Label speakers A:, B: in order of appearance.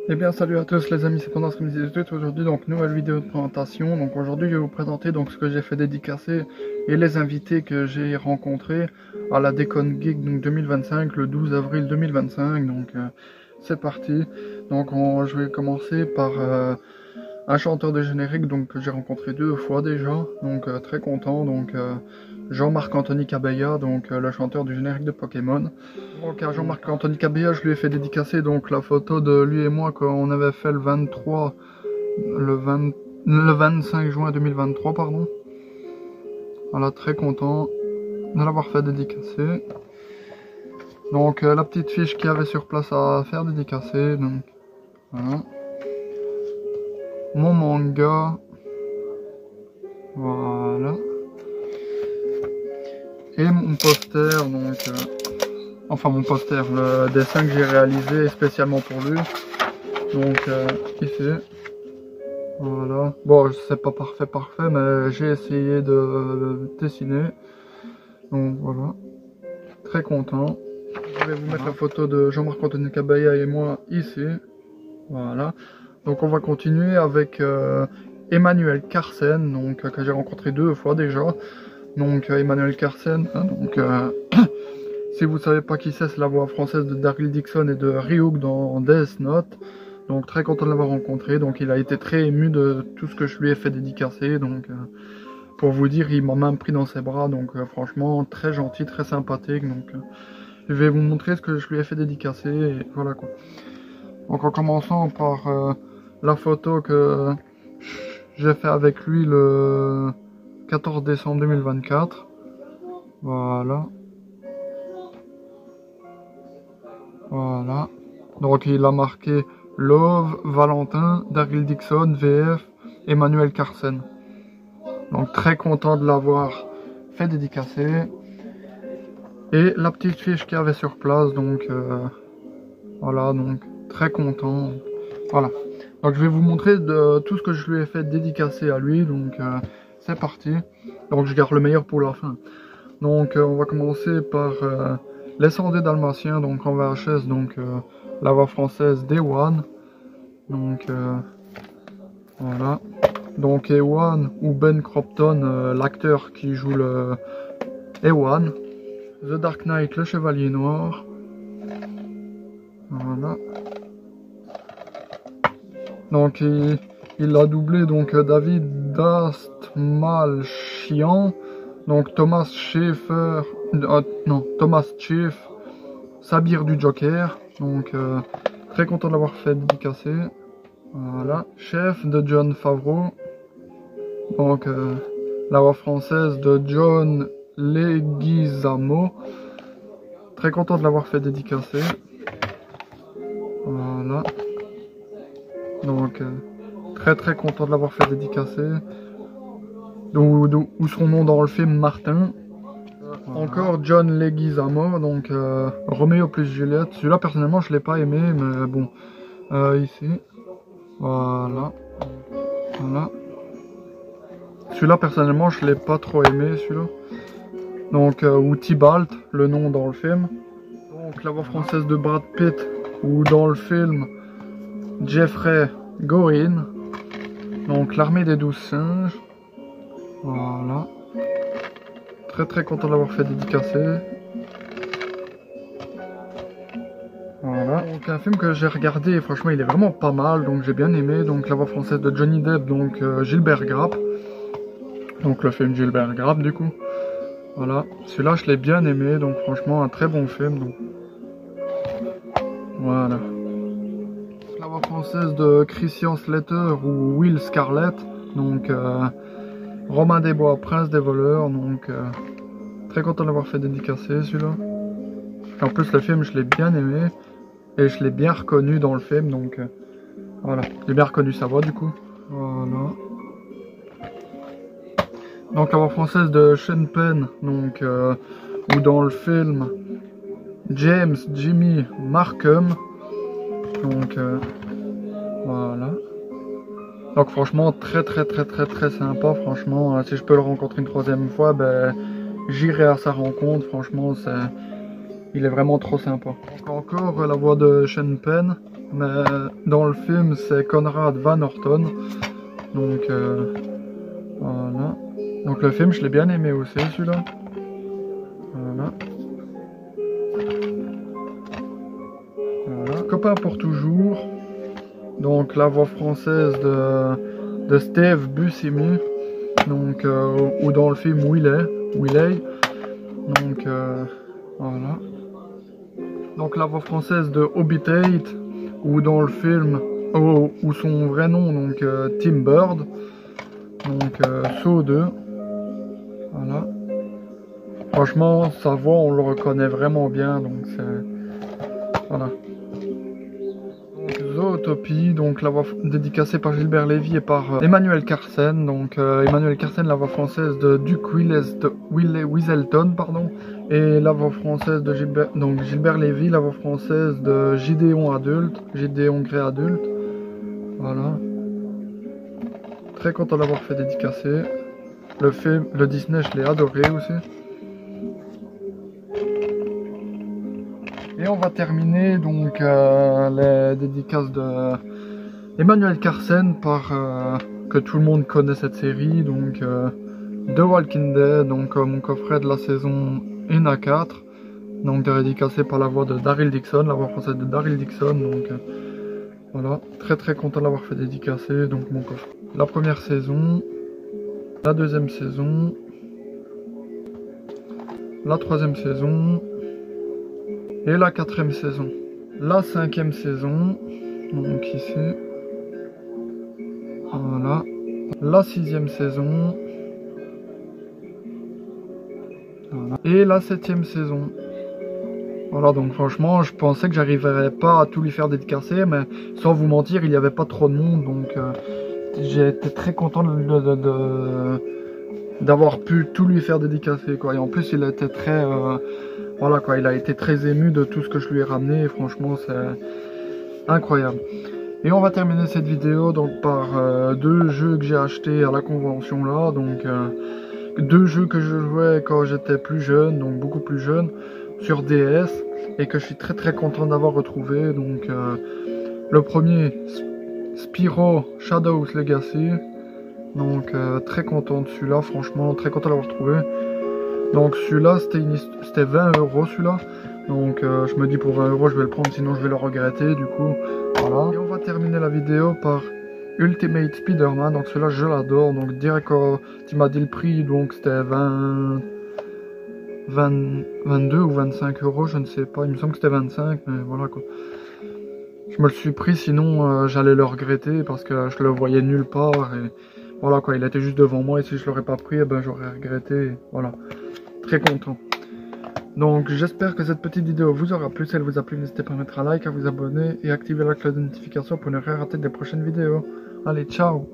A: Eh bien salut à tous les amis, c'est Pendant aujourd'hui donc nouvelle vidéo de présentation. Donc aujourd'hui je vais vous présenter donc ce que j'ai fait dédicacer et les invités que j'ai rencontrés à la Déconne Geek donc 2025 le 12 avril 2025. Donc c'est parti. Donc je vais commencer par un chanteur de générique donc que j'ai rencontré 2 fois déjà. Donc très content donc Jean-Marc Anthony Cabella, donc le chanteur du générique de Pokémon. Donc à Jean-Marc Anthony Cabella, je lui ai fait dédicacer donc la photo de lui et moi qu'on avait fait le 23, le 25 juin 2023, pardon. Voilà, très content de l'avoir fait dédicacer. Donc la petite fiche qu'il y avait sur place à faire dédicacer, donc voilà. Mon manga, voilà. Et mon poster, donc enfin mon poster, le dessin que j'ai réalisé spécialement pour lui. Donc ici, voilà. Bon, c'est pas parfait, mais j'ai essayé de dessiner. Donc voilà, très content. Je vais vous mettre la photo de Jean-Marc Anthony Cabella et moi ici. Voilà. Donc on va continuer avec Emmanuel Carsen, donc que j'ai rencontré 2 fois déjà. Donc Emmanuel Carsen, hein, donc si vous savez pas qui c'est la voix française de Daryl Dixon et de Ryuk dans Death Note. Donc très content de l'avoir rencontré. Donc il a été très ému de tout ce que je lui ai fait dédicacer. Donc pour vous dire, il m'a même pris dans ses bras. Donc franchement très gentil, très sympathique. Donc je vais vous montrer ce que je lui ai fait dédicacer. Et voilà quoi. Donc en commençant par la photo que j'ai fait avec lui le 14 décembre 2024. Voilà. Voilà. Donc il a marqué Love, Valentin, Daryl Dixon, VF, Emmanuel Carsen. Donc très content de l'avoir fait dédicacer. Et la petite fiche qu'il y avait sur place, donc voilà, donc très content. Voilà. Donc je vais vous montrer de tout ce que je lui ai fait dédicacer à lui. Donc c'est parti. Donc je garde le meilleur pour la fin. Donc on va commencer par Les 100 Dalmatiens, donc en VHS, donc la voix française d'Ewan. Donc voilà. Donc Ewan ou Ben Cropton, l'acteur qui joue le Ewan. The Dark Knight, le Chevalier Noir. Voilà. Donc il a doublé donc David Dastmalchian. Donc Thomas Schaeffer, non, Thomas Schiff, Sabir du Joker. Donc très content de l'avoir fait dédicacer. Voilà. Chef de Jon Favreau. Donc la voix française de John Leguizamo. Très content de l'avoir fait dédicacer. Voilà. Donc très content de l'avoir fait dédicacer. Ou son nom dans le film Martin. Voilà. Encore John Leguizamo, donc Roméo plus Juliette. Celui-là personnellement je l'ai pas aimé, mais bon. Ici. Voilà. Voilà. Celui-là personnellement je l'ai pas trop aimé celui-là. Donc ou Tybalt, le nom dans le film. Donc la voix française de Brad Pitt, ou dans le film Jeffrey Gorin. Donc l'armée des 12 singes. Voilà. Très content d'avoir fait dédicacer. Voilà. Donc un film que j'ai regardé et franchement il est vraiment pas mal, donc j'ai bien aimé. Donc la voix française de Johnny Depp, donc Gilbert Grape. Donc le film Gilbert Grape du coup. Voilà. Celui-là je l'ai bien aimé, donc franchement un très bon film. Donc. Voilà. La voix française de Christian Slater ou Will Scarlett. Donc Romain Desbois, Prince des voleurs, donc très content d'avoir fait dédicacer celui-là. En plus le film je l'ai bien aimé et je l'ai bien reconnu dans le film, donc voilà, j'ai bien reconnu sa voix du coup. Voilà. Donc la voix française de Sean Penn, donc ou dans le film James Jimmy Markham, donc voilà. Donc franchement très sympa, franchement si je peux le rencontrer une 3e fois, ben j'irai à sa rencontre, franchement il est vraiment trop sympa. Donc encore la voix de Sean Penn, mais dans le film c'est Conrad Van Norton. Donc voilà. Donc le film je l'ai bien aimé aussi celui-là. Voilà. Voilà. Copain pour toujours. Donc la voix française de Steve Buscemi. Donc ou dans le film Willy. Donc voilà. Donc la voix française de Obi Tate, ou dans le film, ou son vrai nom, donc Tim Bird, donc Saw 2, voilà. Franchement, sa voix, on le reconnaît vraiment bien, donc c'est, voilà. Donc Zootopie, donc la voix dédicacée par Gilbert Lévy et par Emmanuel Carsen, donc Emmanuel Carsen, la voix française de Duke Weselton, pardon. Et la voix française de Gilbert Lévy, la voix française de Gideon Grey adulte. Voilà. Très content d'avoir fait dédicacer. Le film, le Disney, je l'ai adoré aussi. Et on va terminer donc les dédicaces de Emmanuel Carsen par que tout le monde connaît cette série, donc The Walking Dead, donc mon coffret de la saison 1 à 4, donc dédicacé par la voix de Daryl Dixon, la voix française de Daryl Dixon, donc voilà, très content d'avoir fait dédicacer donc mon coffret. La première saison, la deuxième saison, la troisième saison et la quatrième saison, la cinquième saison, donc ici, voilà, la sixième saison. Voilà. Et la septième saison. Voilà, donc franchement, je pensais que j'arriverais pas à tout lui faire dédicacer, mais sans vous mentir, il n'y avait pas trop de monde, donc j'ai été très content d'avoir pu tout lui faire dédicacer, quoi. Et en plus, il a été très, voilà, quoi, il a été très ému de tout ce que je lui ai ramené, et franchement, c'est incroyable. Et on va terminer cette vidéo donc par deux jeux que j'ai achetés à la convention là, donc deux jeux que je jouais quand j'étais plus jeune, donc beaucoup plus jeune, sur DS, et que je suis très content d'avoir retrouvé. Donc le premier, Spyro Shadows Legacy, donc très content de celui-là, franchement très content d'avoir retrouvé. Donc celui-là c'était 20 € celui-là, donc je me dis pour 20 € je vais le prendre, sinon je vais le regretter, du coup voilà. Et on va terminer la vidéo par Ultimate Spider-Man, donc celui-là je l'adore, donc direct quand tu m'as dit le prix, donc c'était 22 ou 25 €, je ne sais pas, il me semble que c'était 25, mais voilà quoi. Je me le suis pris, sinon j'allais le regretter parce que je le voyais nulle part, et voilà quoi, il était juste devant moi, et si je l'aurais pas pris, eh ben j'aurais regretté, et voilà. Très content. Donc j'espère que cette petite vidéo vous aura plu. Si elle vous a plu, n'hésitez pas à mettre un like, à vous abonner et à activer la cloche de notification pour ne rien rater des prochaines vidéos. Allez, ciao!